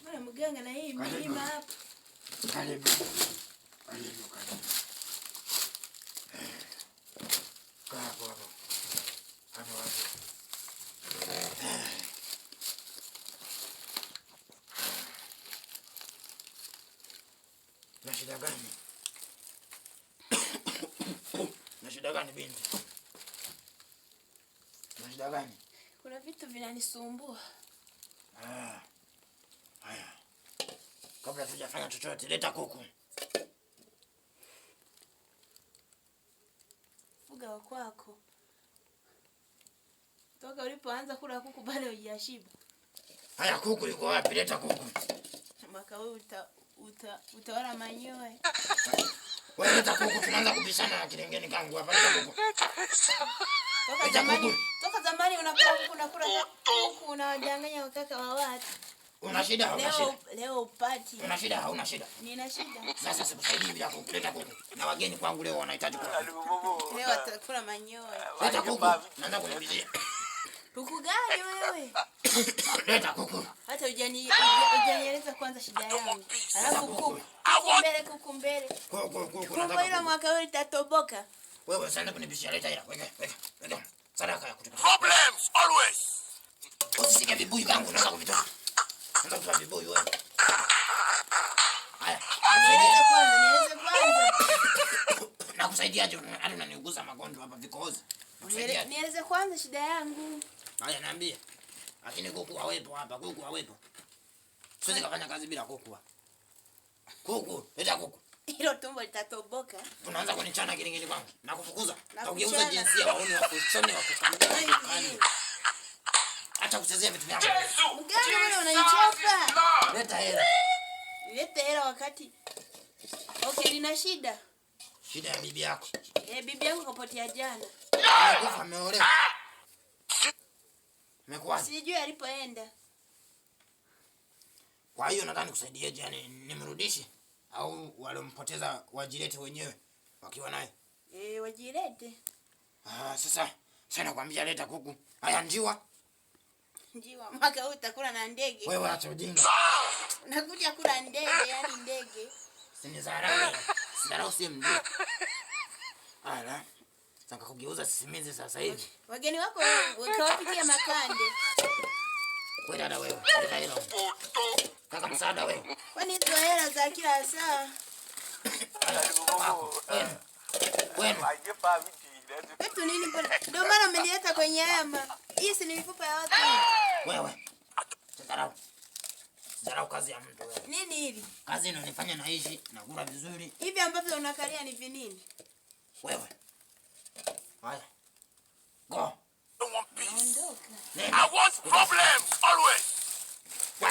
Bwana mganga na hii milima hapa. Karibu. Hapo. Na shida gani? Na shida gani binti? Na shida gani? Kuna vitu vinanisumbua. Haya. Kabla tujafanya chochote, leta kuku. Fuga wa kwako. Toka ulipoanza kula kuku bado hujashiba. Haya, kuku yuko wapi? Leta kuku. Mwaka huu utawala manyoya. Wewe leta kuku, tunaanza kubishana na kilengeni kangu hapa. Leta kuku. Toka zamani unakula kuku unawajanganya wakaka wa watu. Una shida au una shida? Leo upati. Una shida au una shida? Nina shida. Sasa sikusaidii bila kuku. Leta kuku. Na wageni kwangu leo wanahitaji kuku. Leo atakula manyoya. Leta kuku. Naanza kunibishia. Kuku gani wewe? Leta kuku. Hata hujanieleza kwanza shida yangu. Alafu kuku mbele. Kuku ile mwaka huu itatoboka. Wewe sana kunibishia, leta hela. Weka. Sadaka ya kutupa. Problems always. Usisike vibuyu kangu, unaweza kuvitoa. Unaweza kutoa vibuyu wewe. Haya. Nieleze kwanza. Nakusaidiaje? Hadi unaniuguza magonjwa hapa vikohozi. Nieleze kwanza shida yangu. Haya, niambie. Lakini kuku hawepo hapa, kuku hawepo. Siwezi kufanya kazi bila kuku. Kuku, leta kuku. Hilo tumbo litatoboka. Unaanza kunichana kilingeni kwangu. Nakufukuza. Na ugeuza jinsia waone wa kushone wa kukamata. Acha kuchezea vitu vyangu. Mganga wewe unanichapa. Leta hela. Leta hela wakati. Okay, nina shida. Shida ya bibi yako. Bibi yangu kapotea jana. Amekufa, ameolewa. Amekuwa. Sijui alipoenda. Kwa hiyo nadhani kusaidieje, yani nimrudishe au walompoteza wajilete wenyewe wakiwa naye? Wajilete. Sasa nakwambia leta kuku. Haya, njiwa. Njiwa mwaka huu utakula na ndege. Wewe acha ujinga. Nakuja kula ndege, yani ndege. Sinizarau. Sinizarau si mjinga. Ala. Sasa kugeuza sisimizi sasa hivi. Wageni wako wakawapikia makande. Wewe dada wewe. Leta hela. Kaka msaada wewe. Kwani hizo hela za kila saa? Wewe. Wetu nini bwana? Ndio maana umenileta kwenye hema. Hii si ni mifupa ya watu. Wewe. Zarau kazi ya mtu wewe. Nini hili? Kazi inanifanya naishi na kula vizuri. Hivi ambavyo unakalia ni vinini? Wewe. Haya. Go. Ondoka. I want problems always. Wow,